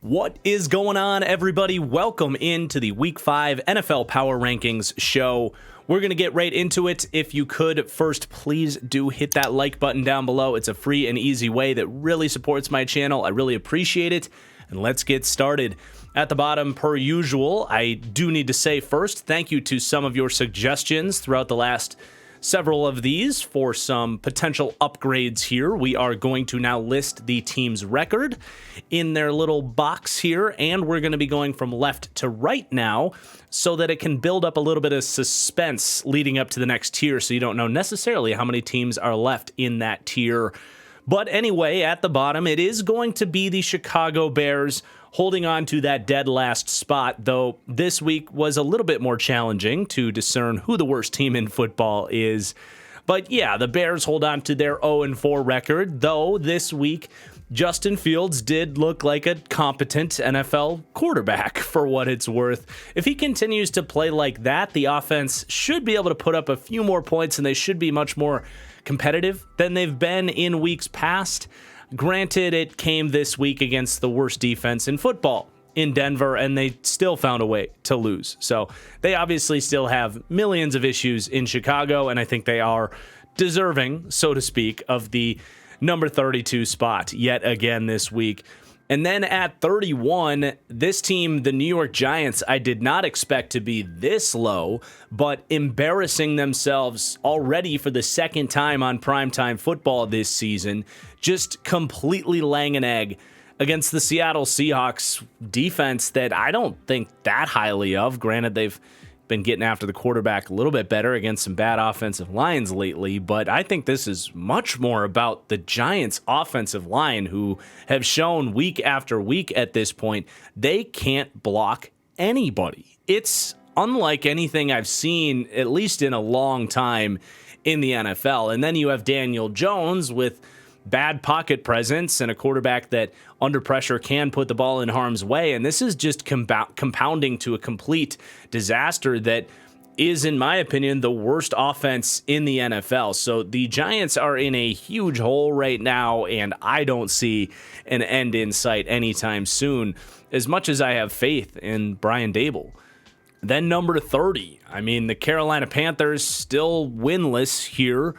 What is going on, everybody? Welcome into the Week 5 NFL Power Rankings show. We're going to get right into it. If you could, first, please do hit that like button down below. It's a free and easy way that really supports my channel. I really appreciate it. And let's get started. At the bottom, per usual, I do need to say first, thank you to some of your suggestions throughout the last several of these for some potential upgrades here. We are going to now list the team's record in their little box here, and we're going to be going from left to right now so that it can build up a little bit of suspense leading up to the next tier, so you don't know necessarily how many teams are left in that tier. But anyway, at the bottom, it is going to be the Chicago Bears holding on to that dead last spot, though this week was a little bit more challenging to discern who the worst team in football is. But yeah, the Bears hold on to their 0-4 record, though this week Justin Fields did look like a competent NFL quarterback for what it's worth. If he continues to play like that, the offense should be able to put up a few more points and they should be much more competitive than they've been in weeks past. Granted, it came this week against the worst defense in football in Denver, and they still found a way to lose. So they obviously still have millions of issues in Chicago, and I think they are deserving, so to speak, of the number 32 spot yet again this week. And then at 31, this team, the New York Giants, I did not expect to be this low, but embarrassing themselves already for the second time on primetime football this season, just completely laying an egg against the Seattle Seahawks defense that I don't think that highly of. Granted, they've been getting after the quarterback a little bit better against some bad offensive lines lately, but I think this is much more about the Giants' offensive line, who have shown week after week at this point they can't block anybody. It's unlike anything I've seen, at least in a long time, in the NFL. And then you have Daniel Jones with bad pocket presence and a quarterback that under pressure can put the ball in harm's way. And this is just compounding to a complete disaster that is, in my opinion, the worst offense in the NFL. So the Giants are in a huge hole right now, and I don't see an end in sight anytime soon, as much as I have faith in Brian Daboll. Then number 30, I mean, the Carolina Panthers still winless here.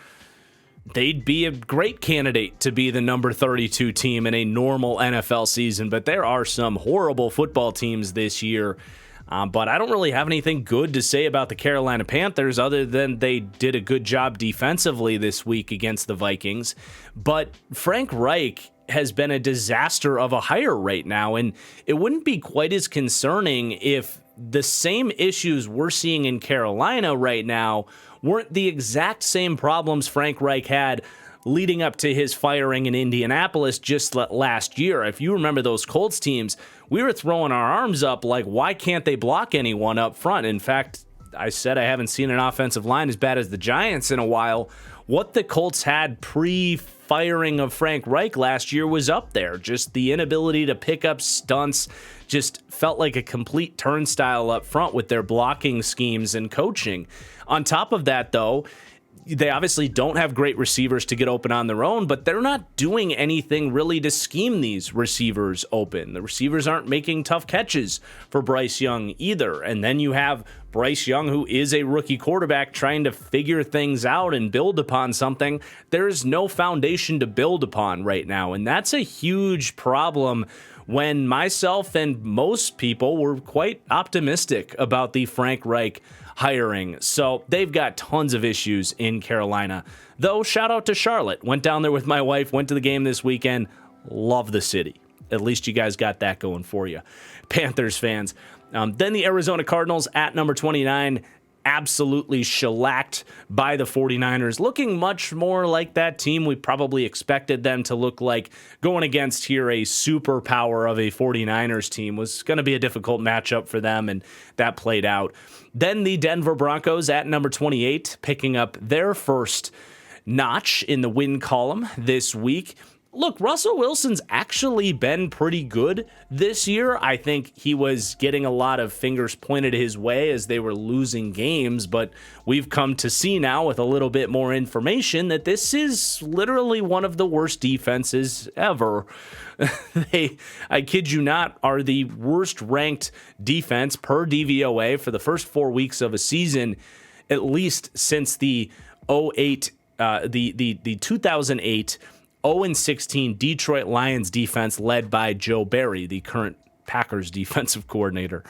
They'd be a great candidate to be the number 32 team in a normal NFL season, but there are some horrible football teams this year. But I don't really have anything good to say about the Carolina Panthers other than they did a good job defensively this week against the Vikings. But Frank Reich has been a disaster of a hire right now, and it wouldn't be quite as concerning if the same issues we're seeing in Carolina right now weren't the exact same problems Frank Reich had leading up to his firing in Indianapolis just last year. If you remember those Colts teams, we were throwing our arms up like, why can't they block anyone up front? In fact, I said I haven't seen an offensive line as bad as the Giants in a while. What the Colts had pre-firing of Frank Reich last year was up there. Just the inability to pick up stunts just felt like a complete turnstile up front with their blocking schemes and coaching. On top of that, though, they obviously don't have great receivers to get open on their own, but they're not doing anything really to scheme these receivers open. The receivers aren't making tough catches for Bryce Young either. And then you have Bryce Young, who is a rookie quarterback, trying to figure things out and build upon something. There's no foundation to build upon right now, and that's a huge problem when myself and most people were quite optimistic about the Frank Reich hiring. So they've got tons of issues in Carolina. Though, shout out to Charlotte. Went down there with my wife, went to the game this weekend. Love the city. At least you guys got that going for you, Panthers fans. Then the Arizona Cardinals at number 29. Absolutely shellacked by the 49ers, looking much more like that team we probably expected them to look like. Going against here a superpower of a 49ers team was going to be a difficult matchup for them, and that played out. Then the Denver Broncos at number 28, picking up their first notch in the win column this week. Look, Russell Wilson's actually been pretty good this year. I think he was getting a lot of fingers pointed his way as they were losing games, but we've come to see now with a little bit more information that this is literally one of the worst defenses ever. They, I kid you not, are the worst ranked defense per DVOA for the first 4 weeks of a season, at least since the 2008 0-16 Detroit Lions defense led by Joe Barry, the current Packers defensive coordinator.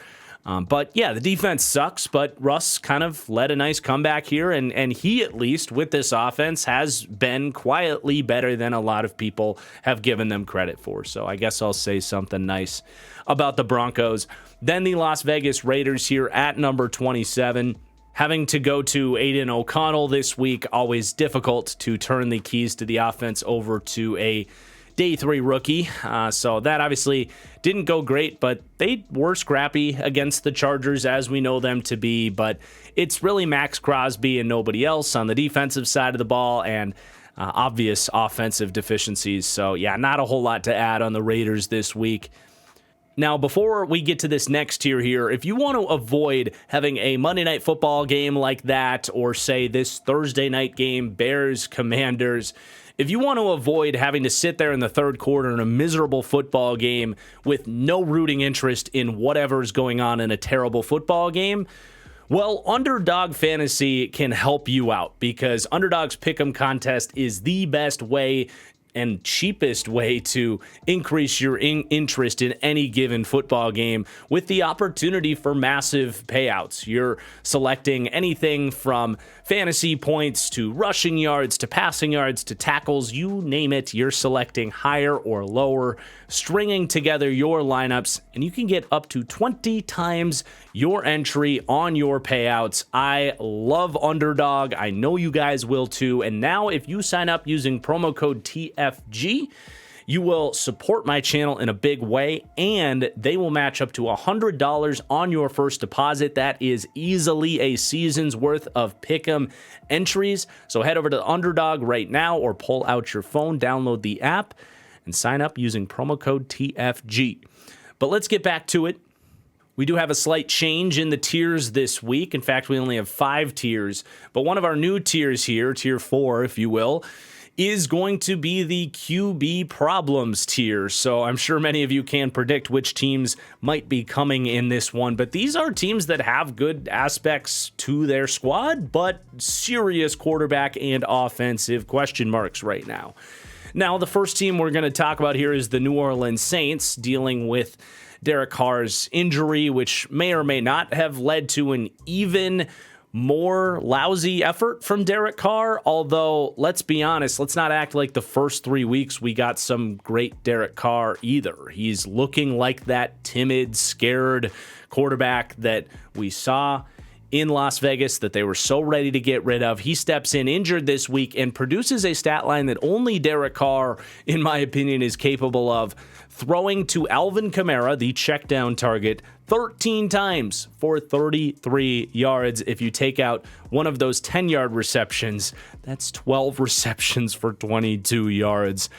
But yeah, the defense sucks, but Russ kind of led a nice comeback here, and he, at least with this offense, has been quietly better than a lot of people have given them credit for. So I guess I'll say something nice about the Broncos. Then the Las Vegas Raiders here at number 27. Having to go to Aiden O'Connell this week, always difficult to turn the keys to the offense over to a day 3 rookie. So that obviously didn't go great, but they were scrappy against the Chargers as we know them to be. But it's really Max Crosby and nobody else on the defensive side of the ball, and obvious offensive deficiencies. So yeah, not a whole lot to add on the Raiders this week. Now, before we get to this next tier here, if you want to avoid having a Monday Night Football game like that, or say this Thursday night game, Bears, Commanders, if you want to avoid having to sit there in the third quarter in a miserable football game with no rooting interest in whatever's going on in a terrible football game, well, Underdog Fantasy can help you out, because Underdog's Pick'em contest is the best way and cheapest way to increase your interest in any given football game, with the opportunity for massive payouts. You're selecting anything from fantasy points to rushing yards to passing yards to tackles, you name it. You're selecting higher or lower, stringing together your lineups, and you can get up to 20 times your entry on your payouts. I love Underdog. I know you guys will too. And now if you sign up using promo code TFG, you will support my channel in a big way, and they will match up to $100 on your first deposit. That is easily a season's worth of Pick'em entries. So head over to Underdog right now, or pull out your phone, download the app, and sign up using promo code TFG. But let's get back to it. We do have a slight change in the tiers this week. In fact, we only have 5 tiers, but one of our new tiers here, tier 4, if you will, is going to be the QB problems tier. So I'm sure many of you can predict which teams might be coming in this one, but these are teams that have good aspects to their squad, but serious quarterback and offensive question marks right now. Now, the first team we're going to talk about here is the New Orleans Saints, dealing with Derek Carr's injury, which may or may not have led to an even more lousy effort from Derek Carr. Although, let's be honest, let's not act like the first 3 weeks we got some great Derek Carr either. He's looking like that timid, scared quarterback that we saw in Las Vegas that they were so ready to get rid of. He steps in injured this week and produces a stat line that only Derek Carr, in my opinion, is capable of, throwing to Alvin Kamara, the check down target, 13 times for 33 yards. If you take out one of those 10-yard receptions, that's 12 receptions for 22 yards.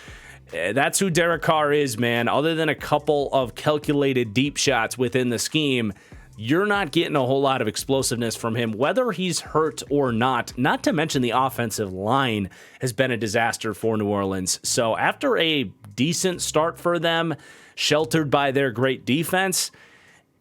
That's who Derek Carr is, man. Other than a couple of calculated deep shots within the scheme, you're not getting a whole lot of explosiveness from him, whether he's hurt or not. Not to mention the offensive line has been a disaster for New Orleans. So after a decent start for them, sheltered by their great defense,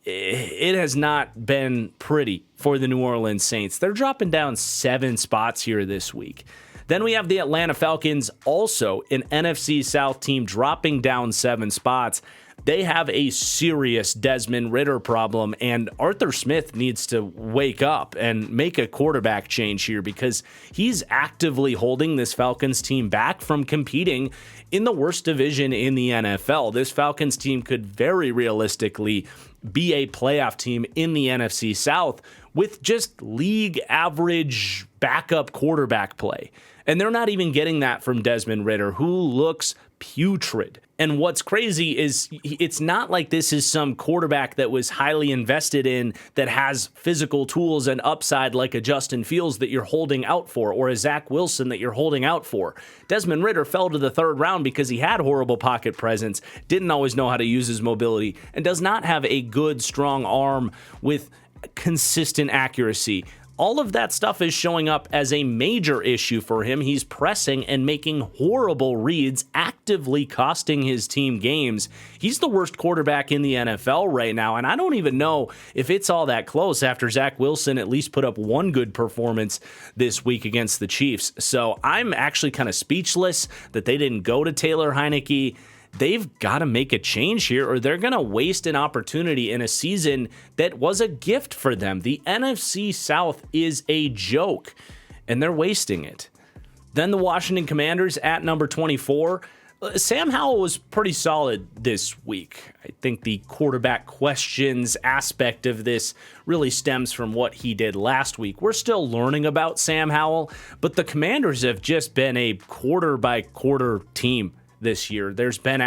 it has not been pretty for the New Orleans Saints. They're dropping down 7 spots here this week. Then we have the Atlanta Falcons, also an NFC South team, dropping down 7 spots. They have a serious Desmond Ridder problem, and Arthur Smith needs to wake up and make a quarterback change here, because he's actively holding this Falcons team back from competing in the worst division in the NFL. This Falcons team could very realistically be a playoff team in the NFC South with just league average backup quarterback play. And they're not even getting that from Desmond Ridder, who looks putrid. And what's crazy is it's not like this is some quarterback that was highly invested in that has physical tools and upside like a Justin Fields that you're holding out for, or a Zach Wilson that you're holding out for. Desmond Ridder fell to the third round because he had horrible pocket presence, didn't always know how to use his mobility, and does not have a good, strong arm with consistent accuracy. All of that stuff is showing up as a major issue for him. He's pressing and making horrible reads, actively costing his team games. He's the worst quarterback in the NFL right now, and I don't even know if it's all that close after Zach Wilson at least put up one good performance this week against the Chiefs. So I'm actually kind of speechless that they didn't go to Taylor Heinicke. They've got to make a change here, or they're going to waste an opportunity in a season that was a gift for them. The NFC South is a joke, and they're wasting it. Then the Washington Commanders at number 24. Sam Howell was pretty solid this week. I think the quarterback questions aspect of this really stems from what he did last week. We're still learning about Sam Howell, but the Commanders have just been a quarter-by-quarter team this year. There's been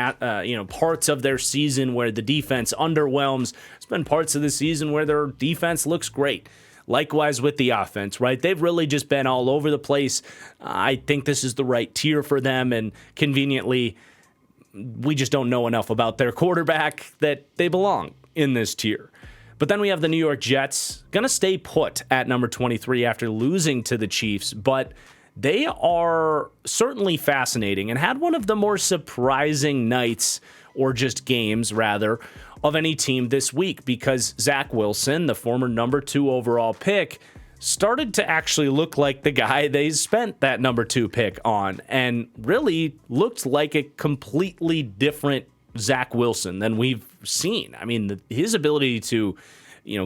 parts of their season where the defense underwhelms. There's been parts of the season where their defense looks great. Likewise with the offense, right? They've really just been all over the place. I think this is the right tier for them, and conveniently, we just don't know enough about their quarterback that they belong in this tier. But then we have the New York Jets, going to stay put at number 23 after losing to the Chiefs, but they are certainly fascinating and had one of the more surprising nights, or just games rather, of any team this week, because Zach Wilson, the former number 2 overall pick, started to actually look like the guy they spent that number 2 pick on, and really looked like a completely different Zach Wilson than we've seen. I mean, his ability to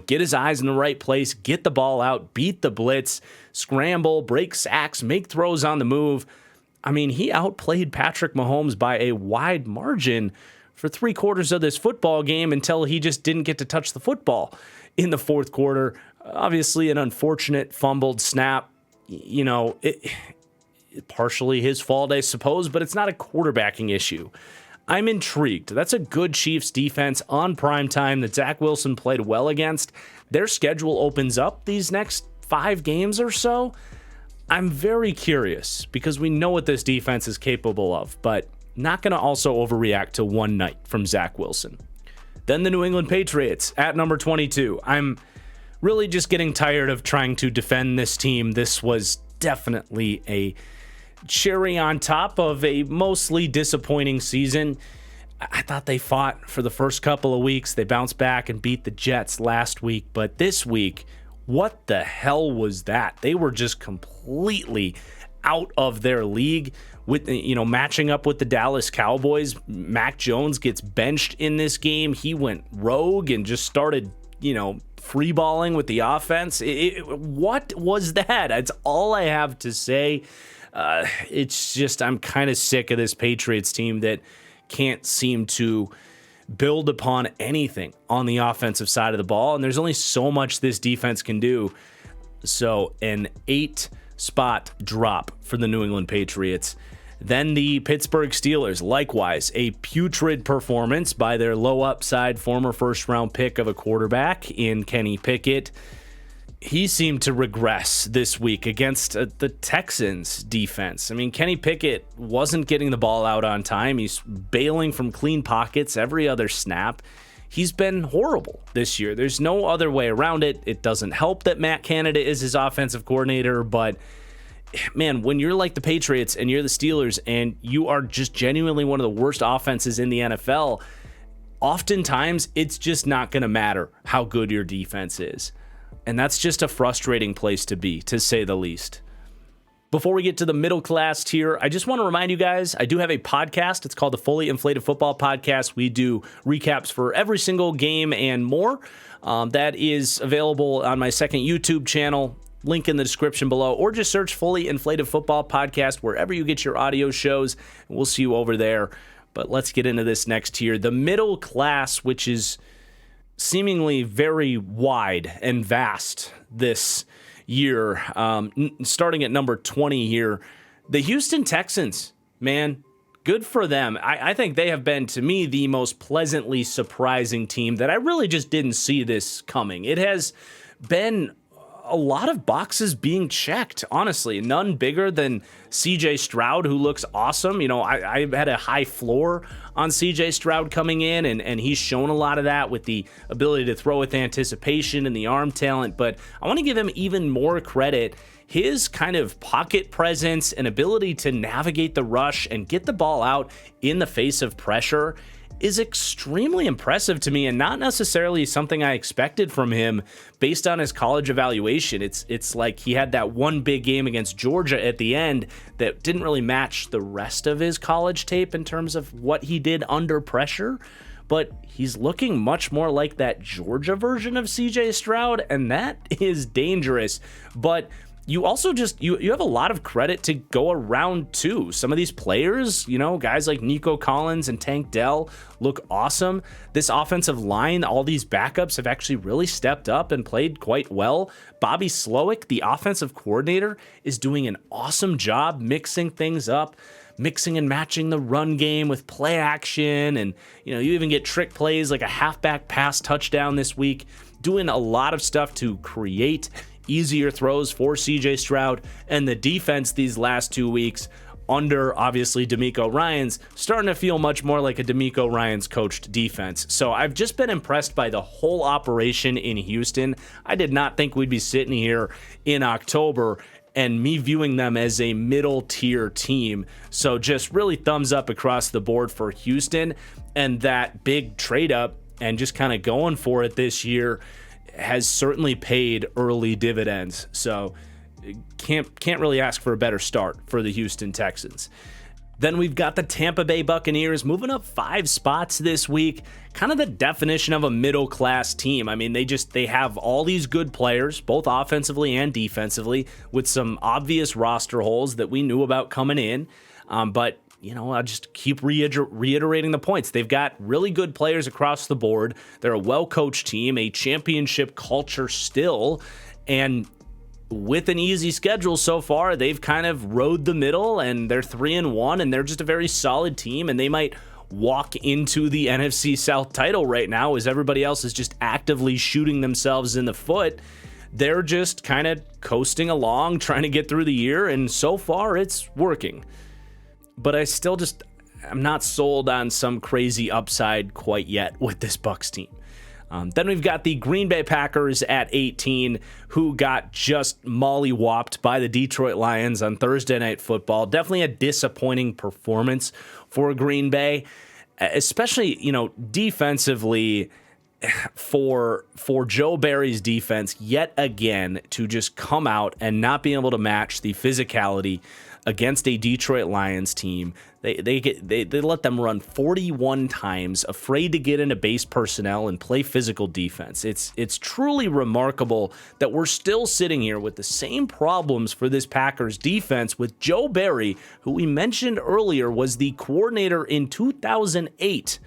get his eyes in the right place, get the ball out, beat the blitz, scramble, break sacks, make throws on the move. I mean, he outplayed Patrick Mahomes by a wide margin for 3/4 of this football game until he just didn't get to touch the football in the fourth quarter. Obviously, an unfortunate fumbled snap. Partially his fault, I suppose, but it's not a quarterbacking issue. I'm intrigued. That's a good Chiefs defense on primetime that Zach Wilson played well against. Their schedule opens up these next 5 games or so. I'm very curious because we know what this defense is capable of, but not going to also overreact to one night from Zach Wilson. Then the New England Patriots at number 22. I'm really just getting tired of trying to defend this team. This was definitely a cherry on top of a mostly disappointing season. I thought they fought for the first couple of weeks. They bounced back and beat the Jets last week. But this week, what the hell was that? They were just completely out of their league with, matching up with the Dallas Cowboys. Mac Jones gets benched in this game. He went rogue and just started, free balling with the offense. What was that? That's all I have to say. It's just, I'm kind of sick of this Patriots team that can't seem to build upon anything on the offensive side of the ball. And there's only so much this defense can do. So an 8-spot drop for the New England Patriots. Then the Pittsburgh Steelers, likewise, a putrid performance by their low upside former first-round pick of a quarterback in Kenny Pickett. He seemed to regress this week against the Texans defense. I mean, Kenny Pickett wasn't getting the ball out on time. He's bailing from clean pockets every other snap. He's been horrible this year. There's no other way around it. It doesn't help that Matt Canada is his offensive coordinator, but man, when you're like the Patriots and you're the Steelers and you are just genuinely one of the worst offenses in the NFL, oftentimes it's just not going to matter how good your defense is. And that's just a frustrating place to be, to say the least. Before we get to the middle class tier, I just want to remind you guys, I do have a podcast. It's called the Fully Inflated Football Podcast. We do recaps for every single game and more. That is available on my second YouTube channel. Link in the description below, or just search Fully Inflated Football Podcast wherever you get your audio shows. We'll see you over there. But let's get into this next tier. The middle class, which is seemingly very wide and vast this year. Starting at number 20 here, the Houston Texans, man, good for them. I think they have been, to me, the most pleasantly surprising team that I really just didn't see this coming. It has been a lot of boxes being checked, honestly. None bigger than CJ Stroud, who looks awesome. You know, I had a high floor on CJ Stroud coming in, and he's shown a lot of that with the ability to throw with anticipation and the arm talent. But I want to give him even more credit. His kind of pocket presence and ability to navigate the rush and get the ball out in the face of pressure is extremely impressive to me, and not necessarily something I expected from him based on his college evaluation. It's like he had that one big game against Georgia at the end that didn't really match the rest of his college tape in terms of what he did under pressure, but he's looking much more like that Georgia version of CJ Stroud, and that is dangerous. But you also just, you have a lot of credit to go around too. Some of these players, you know, guys like Nico Collins and Tank Dell look awesome. This offensive line, all these backups have actually really stepped up and played quite well. Bobby Slowick, the offensive coordinator, is doing an awesome job mixing things up, mixing and matching the run game with play action. And, you know, you even get trick plays like a halfback pass touchdown this week, doing a lot of stuff to create easier throws for CJ Stroud. And the defense these last 2 weeks under, obviously, DeMeco Ryans, starting to feel much more like a DeMeco Ryans coached defense. So I've just been impressed by the whole operation in Houston. I did not think we'd be sitting here in October and me viewing them as a middle tier team. So just really thumbs up across the board for Houston, and that big trade up and just kind of going for it this year has certainly paid early dividends. So can't really ask for a better start for the Houston Texans. Then we've got the Tampa Bay Buccaneers moving up 5 spots this week. Kind of the definition of a middle class team. I mean, they have all these good players, both offensively and defensively, with some obvious roster holes that we knew about coming in. But you know, I'll just keep reiterating the points. They've got really good players across the board. They're a well-coached team, a championship culture still, and with an easy schedule so far, they've kind of rode the middle, and they're 3-1, and they're just a very solid team, and they might walk into the NFC South title right now as everybody else is just actively shooting themselves in the foot. They're just kind of coasting along, trying to get through the year, and so far it's working. But I still I'm not sold on some crazy upside quite yet with this Bucs team. Then we've got the Green Bay Packers at 18, who got just molly-whopped by the Detroit Lions on Thursday Night Football. Definitely a disappointing performance for Green Bay, especially, you know, defensively. For Joe Barry's defense yet again to just come out and not be able to match the physicality against a Detroit Lions team. They let them run 41 times, afraid to get into base personnel and play physical defense. It's truly remarkable that we're still sitting here with the same problems for this Packers defense with Joe Barry, who we mentioned earlier was the coordinator in 2008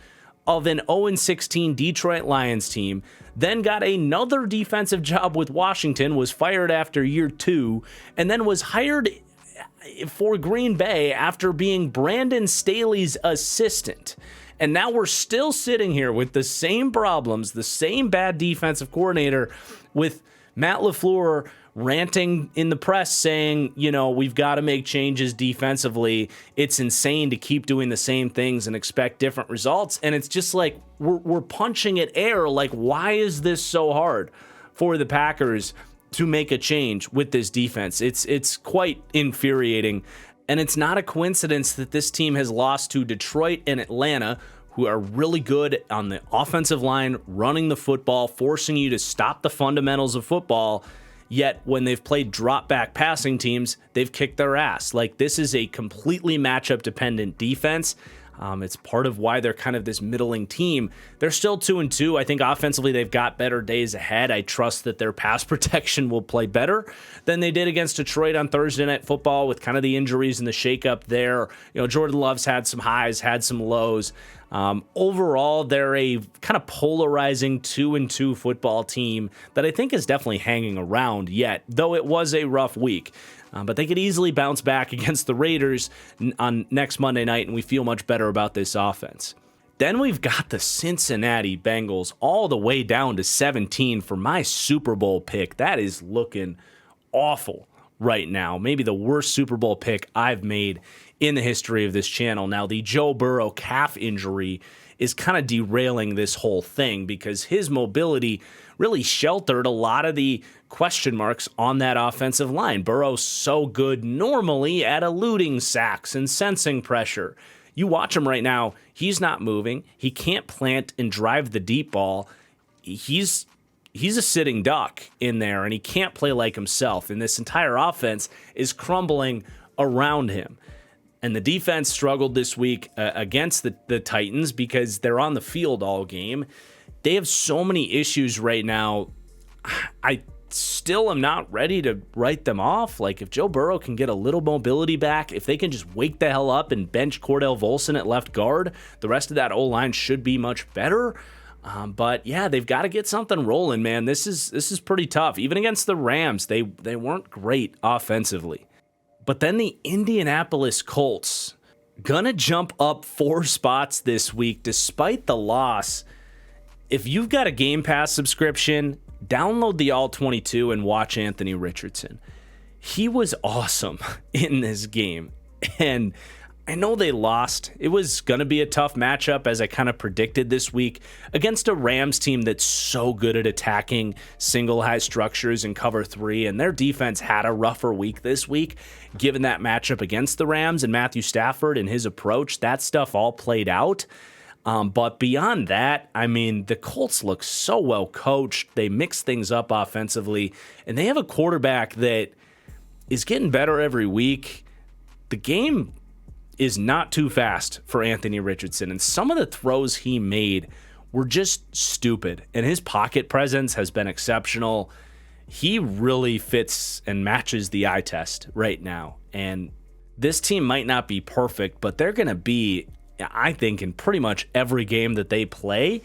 of an 0-16 Detroit Lions team, then got another defensive job with Washington, was fired after year 2, and then was hired for Green Bay after being Brandon Staley's assistant. And now we're still sitting here with the same problems, the same bad defensive coordinator, with Matt LaFleur ranting in the press saying, you know, we've got to make changes defensively. It's insane to keep doing the same things and expect different results. And it's just like we're punching at air. Like, why is this so hard for the Packers to make a change with this defense? It's quite infuriating. And it's not a coincidence that this team has lost to Detroit and Atlanta, who are really good on the offensive line, running the football, forcing you to stop the fundamentals of football. Yet when they've played drop back passing teams, they've kicked their ass. Like, this is a completely matchup dependent defense. It's part of why they're kind of this middling team. They're still 2-2. I think offensively they've got better days ahead. I trust that their pass protection will play better than they did against Detroit on Thursday Night Football with kind of the injuries and the shakeup there. You know, Jordan Love's had some highs, had some lows. Overall, they're a kind of polarizing 2-2 football team that I think is definitely hanging around yet, though it was a rough week. But they could easily bounce back against the Raiders on next Monday night, and we feel much better about this offense. Then we've got the Cincinnati Bengals all the way down to 17 for my Super Bowl pick. That is looking awful right now. Maybe the worst Super Bowl pick I've made in the history of this channel. Now, the Joe Burrow calf injury is kind of derailing this whole thing because his mobility really sheltered a lot of the question marks on that offensive line. Burrow's so good normally at eluding sacks and sensing pressure. You watch him right now, he's not moving. He can't plant and drive the deep ball. He's a sitting duck in there, and he can't play like himself. And this entire offense is crumbling around him. And the defense struggled this week against the Titans because they're on the field all game. They have so many issues right now. I still am not ready to write them off. Like, if Joe Burrow can get a little mobility back, if they can just wake the hell up and bench Cordell Volson at left guard, the rest of that O-line should be much better. But yeah, they've got to get something rolling, man. This is pretty tough. Even against the Rams, they weren't great offensively. But then the Indianapolis Colts gonna jump up 4 spots this week despite the loss. If you've got a Game Pass subscription, download the All 22 and watch Anthony Richardson. He was awesome in this game. And I know they lost. It was going to be a tough matchup, as I kind of predicted this week, against a Rams team that's so good at attacking single high structures and cover 3, and their defense had a rougher week this week, given that matchup against the Rams and Matthew Stafford and his approach. That stuff all played out. But beyond that, I mean, the Colts look so well coached. They mix things up offensively, and they have a quarterback that is getting better every week. The game is not too fast for Anthony Richardson, and some of the throws he made were just stupid, and his pocket presence has been exceptional. He really fits and matches the eye test right now, and this team might not be perfect, but they're going to be, I think, in pretty much every game that they play,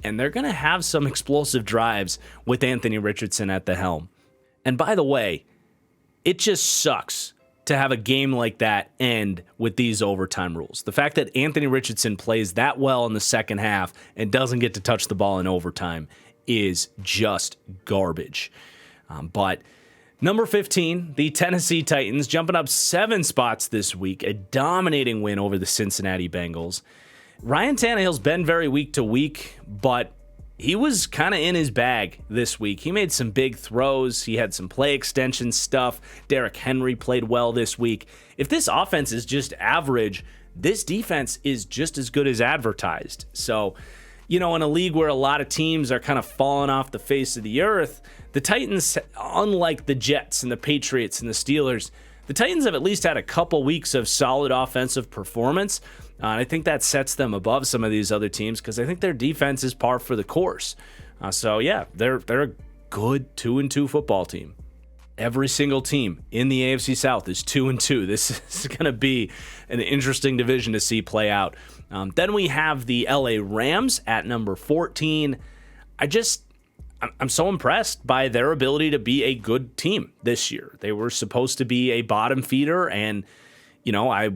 and they're going to have some explosive drives with Anthony Richardson at the helm. And by the way, it just sucks to have a game like that end with these overtime rules. The fact that Anthony Richardson plays that well in the second half and doesn't get to touch the ball in overtime is just garbage. But number 15, the Tennessee Titans, jumping up 7 spots this week, a dominating win over the Cincinnati Bengals. Ryan Tannehill's been very week to week, but he was kind of in his bag this week. He made some big throws. He had some play extension stuff. Derrick Henry played well this week. If this offense is just average, this defense is just as good as advertised. So, you know, in a league where a lot of teams are kind of falling off the face of the earth, the Titans, unlike the Jets and the Patriots and the Steelers, the Titans have at least had a couple weeks of solid offensive performance. And I think that sets them above some of these other teams because I think their defense is par for the course. So yeah, they're a good 2-2 football team. Every single team in the AFC South is 2-2. This is going to be an interesting division to see play out. Then we have the LA Rams at number 14. I'm so impressed by their ability to be a good team this year. They were supposed to be a bottom feeder, and you know, I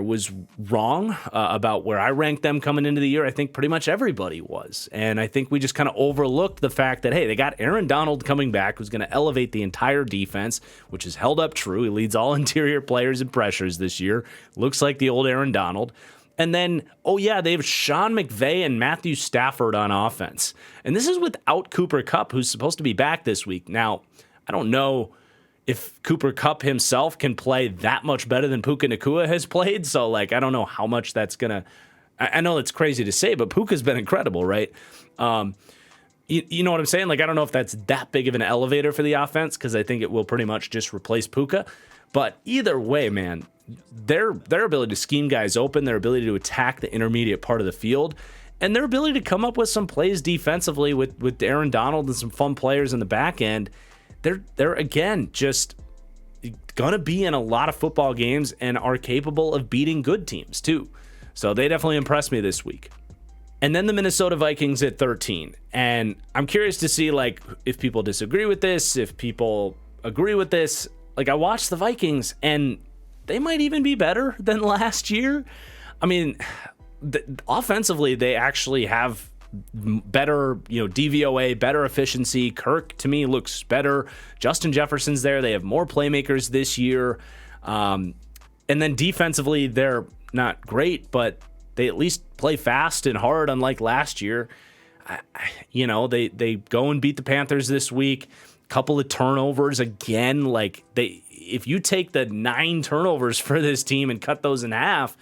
was wrong about where I ranked them coming into the year. I think pretty much everybody was. And I think we just kind of overlooked the fact that, hey, they got Aaron Donald coming back, who's going to elevate the entire defense, which has held up true. He leads all interior players in pressures this year. Looks like the old Aaron Donald. And then, oh yeah, they have Sean McVay and Matthew Stafford on offense. And this is without Cooper Kupp, who's supposed to be back this week. Now, I don't know if Cooper Kupp himself can play that much better than Puka Nacua has played. So, like, I don't know how much that's going to... I know it's crazy to say, but Puka's been incredible, right? You know what I'm saying? Like, I don't know if that's that big of an elevator for the offense, because I think it will pretty much just replace Puka. But either way, man, their ability to scheme guys open, their ability to attack the intermediate part of the field, and their ability to come up with some plays defensively with Aaron Donald and some fun players in the back end, they're again just gonna be in a lot of football games and are capable of beating good teams too. So they definitely impressed me this week. And then the Minnesota Vikings at 13. And I'm curious to see, like, if people disagree with this, if people agree with this. like I watched the Vikings and they might even be better than last year. I mean, offensively, they actually have better, DVOA, better efficiency. Kirk, to me, looks better. Justin Jefferson's there. They have more playmakers this year. And then defensively, they're not great, but they at least play fast and hard, unlike last year. They go and beat the Panthers this week. Couple of turnovers again. If you take the 9 turnovers for this team and cut those in half,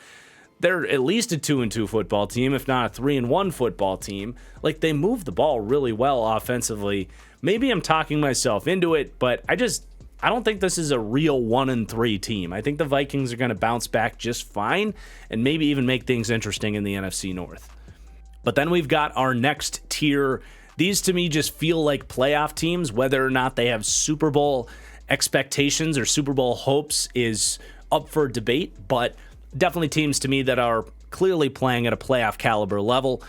they're at least a 2-2 football team, if not a 3-1 football team. Like, they move the ball really well offensively. Maybe I'm talking myself into it, but I don't think this is a real 1-3 team. I think the Vikings are going to bounce back just fine and maybe even make things interesting in the NFC North. But then we've got our next tier. These to me just feel like playoff teams. Whether or not they have Super Bowl expectations or Super Bowl hopes is up for debate, but definitely teams to me that are clearly playing at a playoff caliber level.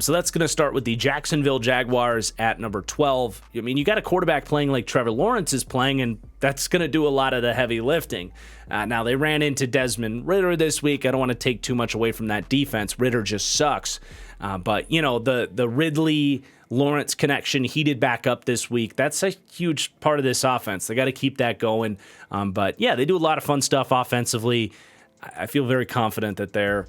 So that's going to start with the Jacksonville Jaguars at number 12. I mean, you got a quarterback playing like Trevor Lawrence is playing, and that's going to do a lot of the heavy lifting. Now, they ran into Desmond Ridder this week. I don't want to take too much away from that defense. Ridder just sucks. But, the Ridley-Lawrence connection heated back up this week. That's a huge part of this offense. They got to keep that going. But, yeah, they do a lot of fun stuff offensively. I feel very confident that they're,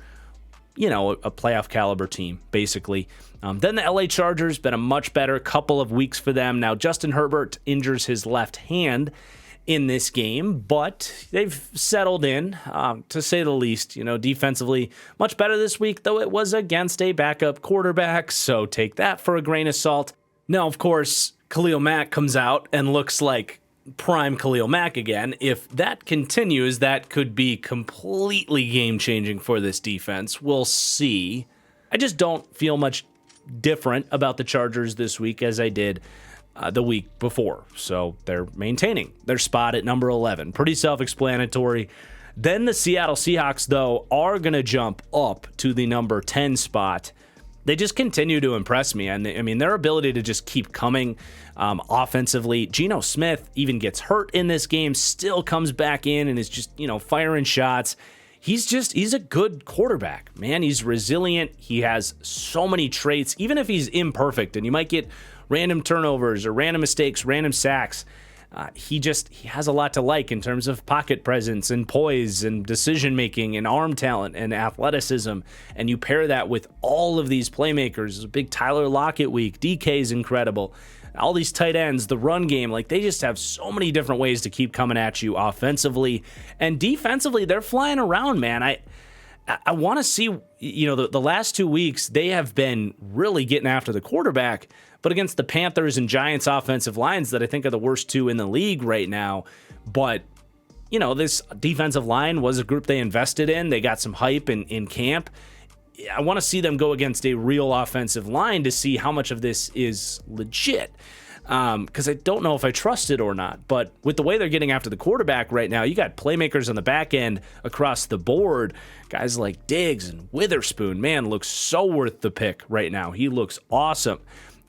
a playoff caliber team, basically. Then the LA Chargers, been a much better couple of weeks for them. Now, Justin Herbert injures his left hand in this game, but they've settled in, to say the least. Defensively, much better this week, though it was against a backup quarterback, so take that for a grain of salt. Now, of course, Khalil Mack comes out and looks like prime Khalil Mack again. If that continues, that could be completely game-changing for this defense. We'll see. I just don't feel much different about the Chargers this week as I did the week before. So they're maintaining their spot at number 11. Pretty self-explanatory. Then the Seattle Seahawks, though, are going to jump up to the number 10 spot. They just continue to impress me. And their ability to just keep coming offensively. Geno Smith even gets hurt in this game, still comes back in and is just, firing shots. He's a good quarterback, man. He's resilient. He has so many traits, even if he's imperfect, and you might get random turnovers or random mistakes, random sacks. He has a lot to like in terms of pocket presence and poise and decision-making and arm talent and athleticism. And you pair that with all of these playmakers. It's a big Tyler Lockett week. DK's incredible. All these tight ends, the run game, they just have so many different ways to keep coming at you offensively. And defensively, they're flying around, man. I want to see, the last 2 weeks, they have been really getting after the quarterback, but against the Panthers and Giants offensive lines that I think are the worst two in the league right now. But, this defensive line was a group they invested in. They got some hype in camp. I want to see them go against a real offensive line to see how much of this is legit. Because I don't know if I trust it or not. But with the way they're getting after the quarterback right now, you got playmakers on the back end across the board. Guys like Diggs and Witherspoon, man, looks so worth the pick right now. He looks awesome.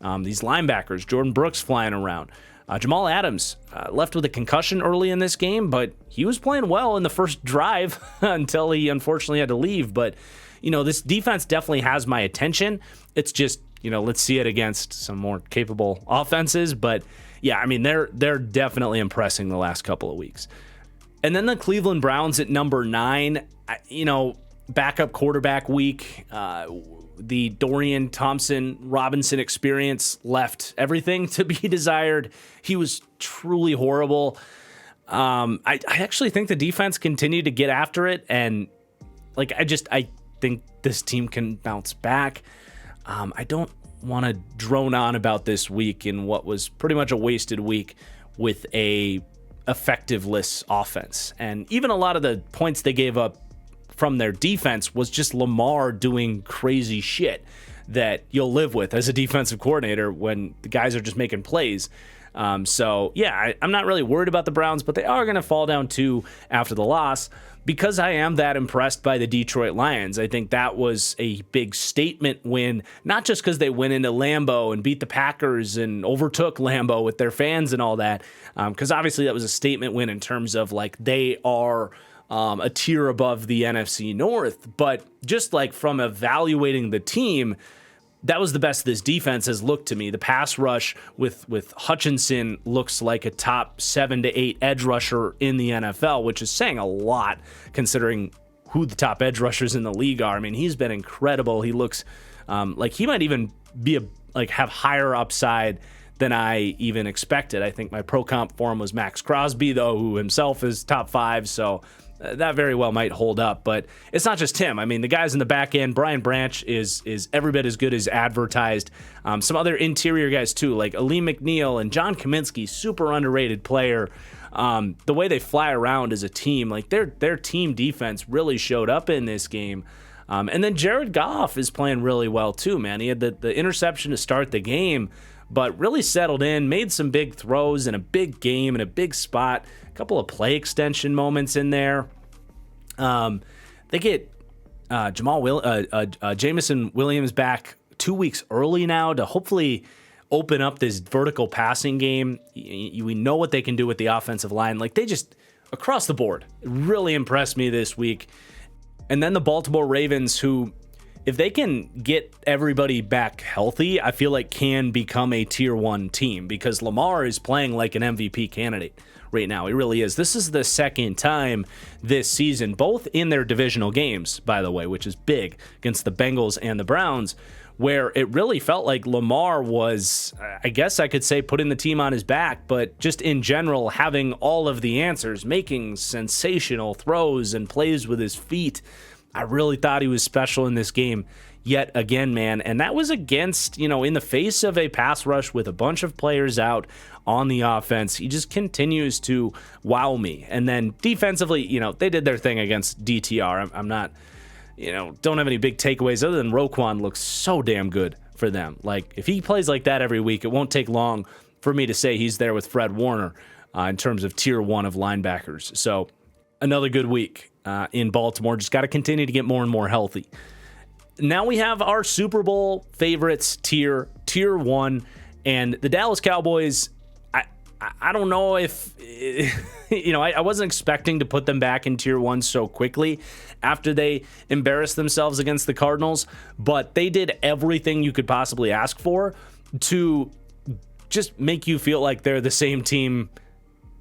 These linebackers, Jordan Brooks flying around. Jamal Adams left with a concussion early in this game, but he was playing well in the first drive until he unfortunately had to leave. But, this defense definitely has my attention. It's just, let's see it against some more capable offenses. But, yeah, they're definitely impressing the last couple of weeks. And then the Cleveland Browns at number 9, backup quarterback week. The Dorian Thompson-Robinson experience left everything to be desired. He was truly horrible. I actually think the defense continued to get after it, and I think this team can bounce back. I don't want to drone on about this week in what was pretty much a wasted week with a effectiveless offense, and even a lot of the points they gave up from their defense was just Lamar doing crazy shit that you'll live with as a defensive coordinator when the guys are just making plays. I'm not really worried about the Browns, but they are going to fall down 2 after the loss. because I am that impressed by the Detroit Lions, I think that was a big statement win, not just because they went into Lambeau and beat the Packers and overtook Lambeau with their fans and all that, because obviously that was a statement win in terms of like they are a tier above the NFC North, but just like from evaluating the team, that was the best this defense has looked to me. The pass rush with Hutchinson looks like a top 7 to 8 edge rusher in the NFL, which is saying a lot considering who the top edge rushers in the league are. I mean, he's been incredible. He looks like he might even be have higher upside than I even expected. I think my pro comp for him was Max Crosby, though, who himself is top 5. So that very well might hold up, but it's not just him. I mean, the guys in the back end, Brian Branch is every bit as good as advertised. Some other interior guys too, like Aleem McNeil and John Kaminsky, super underrated player. The way they fly around as a team, like their team defense really showed up in this game. And then Jared Goff is playing really well too, man. He had the interception to start the game, but really settled in, made some big throws in a big game, in a big spot, a couple of play extension moments in there. They get Jamison Williams back 2 weeks early now to hopefully open up this vertical passing game. We know what they can do with the offensive line. Like they just, across the board, really impressed me this week. And then the Baltimore Ravens, who, if they can get everybody back healthy, I feel like can become a tier 1 team because Lamar is playing like an MVP candidate right now. He really is. This is the second time this season, both in their divisional games, by the way, which is big, against the Bengals and the Browns, where it really felt like Lamar was, I guess I could say, putting the team on his back, but just in general, having all of the answers, making sensational throws and plays with his feet. I really thought he was special in this game yet again, man. And that was against, in the face of a pass rush with a bunch of players out on the offense. He just continues to wow me. And then defensively, they did their thing against DTR. I'm not, don't have any big takeaways other than Roquan looks so damn good for them. Like if he plays like that every week, it won't take long for me to say he's there with Fred Warner in terms of tier 1 of linebackers. So another good week in Baltimore. Just got to continue to get more and more healthy. Now we have our Super Bowl favorites tier 1, and the Dallas Cowboys. I don't know if I wasn't expecting to put them back in tier 1 so quickly after they embarrassed themselves against the Cardinals, but they did everything you could possibly ask for to just make you feel like they're the same team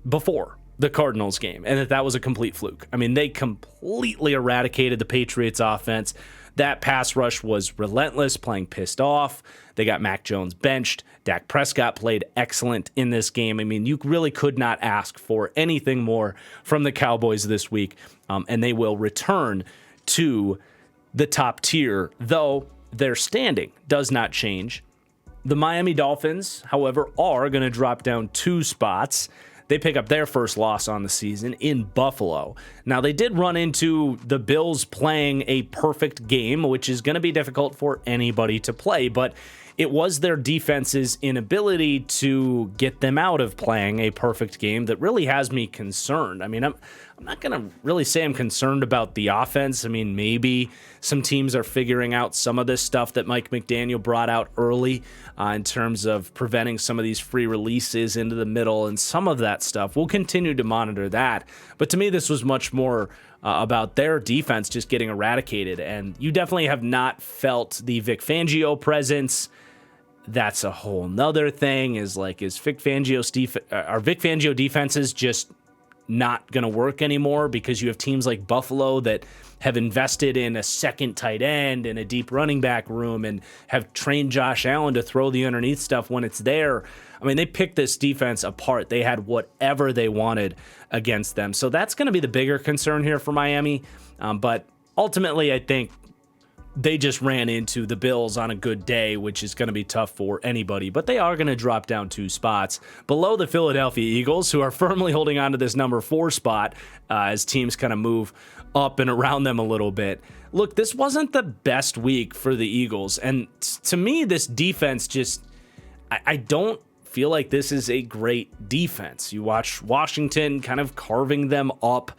before the Cardinals game, and that was a complete fluke. I mean, they completely eradicated the Patriots offense. That pass rush was relentless, playing pissed off. They got Mac Jones benched. Dak Prescott played excellent in this game. I mean, you really could not ask for anything more from the Cowboys this week, and they will return to the top tier, though their standing does not change. The Miami Dolphins, however, are going to drop down 2 spots. They pick up their first loss on the season in Buffalo. Now, they did run into the Bills playing a perfect game, which is going to be difficult for anybody to play, but it was their defense's inability to get them out of playing a perfect game that really has me concerned. I mean, I'm not going to really say I'm concerned about the offense. I mean, maybe some teams are figuring out some of this stuff that Mike McDaniel brought out early in terms of preventing some of these free releases into the middle and some of that stuff. We'll continue to monitor that. But to me, this was much more about their defense just getting eradicated. And you definitely have not felt the Vic Fangio presence. That's a whole nother thing. Is Vic Fangio defenses just not going to work anymore because you have teams like Buffalo that have invested in a second tight end and a deep running back room and have trained Josh Allen to throw the underneath stuff when it's there. I mean, they picked this defense apart. They had whatever they wanted against them. So that's going to be the bigger concern here for Miami. But ultimately, I think they just ran into the Bills on a good day, which is going to be tough for anybody. But they are going to drop down 2 spots below the Philadelphia Eagles, who are firmly holding on to this number 4 spot as teams kind of move up and around them a little bit. Look, this wasn't the best week for the Eagles. And to me, this defense just, I don't feel like this is a great defense. You watch Washington kind of carving them up.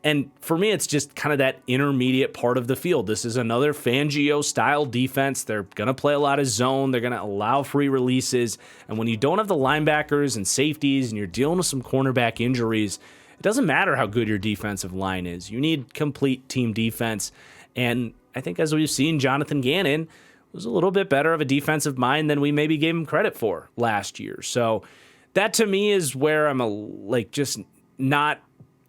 And for me, it's just kind of that intermediate part of the field. This is another Fangio-style defense. They're going to play a lot of zone. They're going to allow free releases. And when you don't have the linebackers and safeties and you're dealing with some cornerback injuries, it doesn't matter how good your defensive line is. You need complete team defense. And I think as we've seen, Jonathan Gannon was a little bit better of a defensive mind than we maybe gave him credit for last year. So that to me is where I'm just not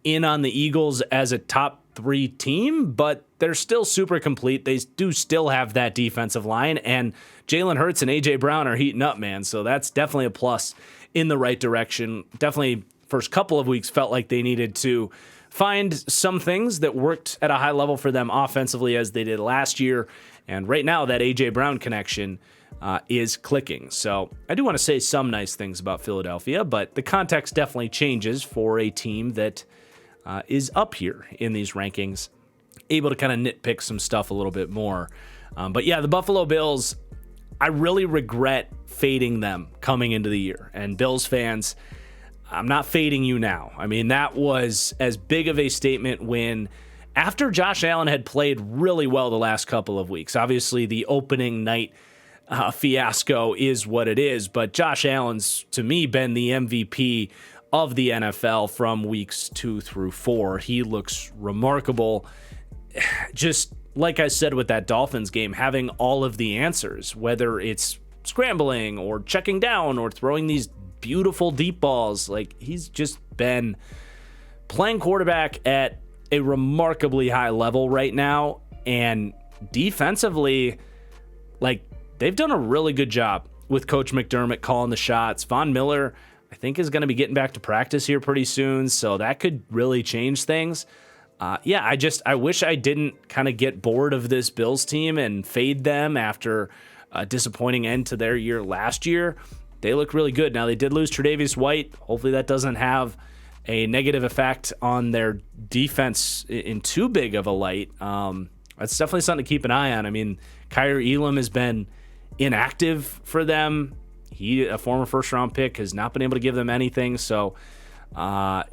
in on the Eagles as a top 3 team, but they're still super complete. They do still have that defensive line, and Jalen Hurts and A.J. Brown are heating up, man. So that's definitely a plus in the right direction. Definitely first couple of weeks felt like they needed to find some things that worked at a high level for them offensively as they did last year. And right now that A.J. Brown connection is clicking. So I do want to say some nice things about Philadelphia, but the context definitely changes for a team that is up here in these rankings, able to kind of nitpick some stuff a little bit more. But yeah, the Buffalo Bills, I really regret fading them coming into the year. And Bills fans, I'm not fading you now. I mean, that was as big of a statement when after Josh Allen had played really well the last couple of weeks. Obviously, the opening night fiasco is what it is, but Josh Allen's, to me, been the MVP of the NFL from weeks 2 through 4. He looks remarkable. Just like I said with that Dolphins game, having all of the answers, whether it's scrambling or checking down or throwing these beautiful deep balls. Like, he's just been playing quarterback at a remarkably high level right now. And defensively, they've done a really good job with Coach McDermott calling the shots. Von Miller, I think, is going to be getting back to practice here pretty soon, so that could really change things. I wish I didn't kind of get bored of this Bills team and fade them after a disappointing end to their year last year. They look really good. Now, they did lose Tre'Davious White. Hopefully that doesn't have a negative effect on their defense in too big of a light. That's definitely something to keep an eye on. I mean, Kyrie Elam has been inactive for them. He, a former first-round pick, has not been able to give them anything. So, it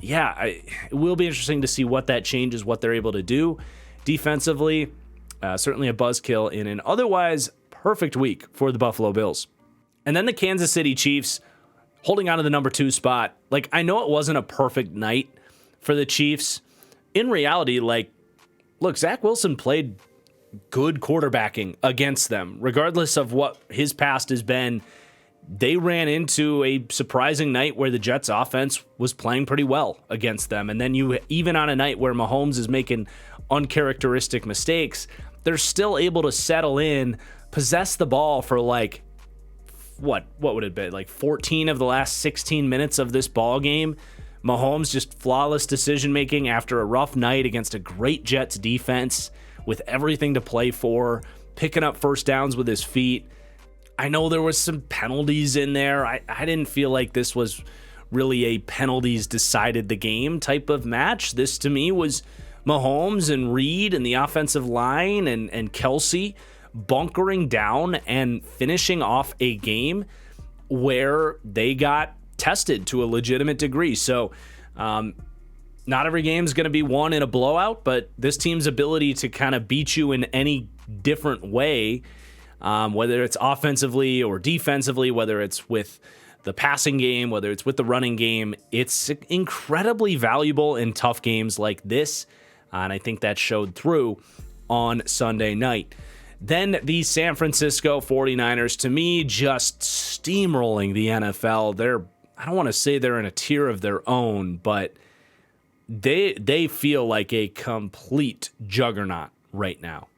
will be interesting to see what that changes, what they're able to do defensively. Certainly a buzzkill in an otherwise perfect week for the Buffalo Bills. And then the Kansas City Chiefs holding on to the number 2 spot. I know it wasn't a perfect night for the Chiefs. In reality, look, Zach Wilson played good quarterbacking against them. Regardless of what his past has been, they ran into a surprising night where the Jets offense was playing pretty well against them. And then even on a night where Mahomes is making uncharacteristic mistakes, they're still able to settle in, possess the ball for what would it be? 14 of the last 16 minutes of this ball game. Mahomes just flawless decision making after a rough night against a great Jets defense with everything to play for, picking up first downs with his feet. I know there was some penalties in there. I didn't feel like this was really a penalties decided the game type of match. This to me was Mahomes and Reed and the offensive line and Kelsey bunkering down and finishing off a game where they got tested to a legitimate degree. So not every game is going to be won in a blowout, but this team's ability to kind of beat you in any different way, whether it's offensively or defensively, whether it's with the passing game, whether it's with the running game, it's incredibly valuable in tough games like this. And I think that showed through on Sunday night. Then the San Francisco 49ers, to me, just steamrolling the NFL. I don't want to say they're in a tier of their own, but they feel like a complete juggernaut right now.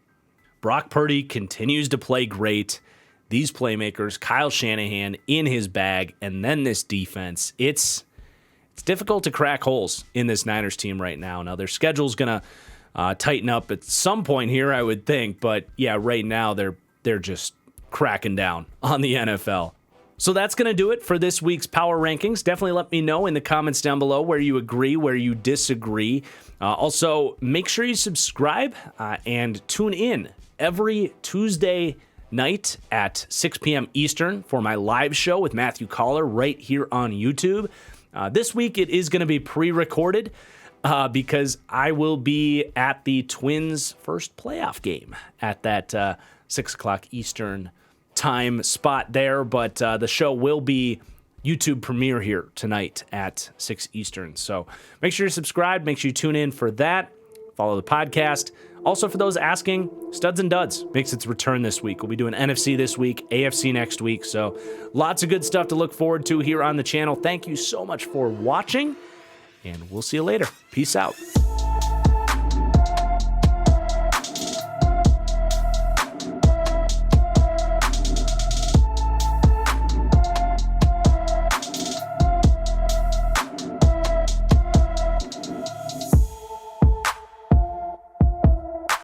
Brock Purdy continues to play great. These playmakers, Kyle Shanahan in his bag, and then this defense. It's difficult to crack holes in this Niners team right now. Now, their schedule's going to tighten up at some point here, I would think. But, yeah, right now they're just cracking down on the NFL. So that's going to do it for this week's Power Rankings. Definitely let me know in the comments down below where you agree, where you disagree. Also, make sure you subscribe and tune in every Tuesday night at 6 p.m. Eastern for my live show with Matthew Collar right here on YouTube. This week it is going to be pre-recorded. because I will be at the Twins' first playoff game at that 6 o'clock Eastern time spot there. But the show will be YouTube premiere here tonight at 6 Eastern. So make sure you're subscribed. Make sure you tune in for that. Follow the podcast. Also, for those asking, Studs and Duds makes its return this week. We'll be doing NFC this week, AFC next week. So lots of good stuff to look forward to here on the channel. Thank you so much for watching, and we'll see you later. Peace out.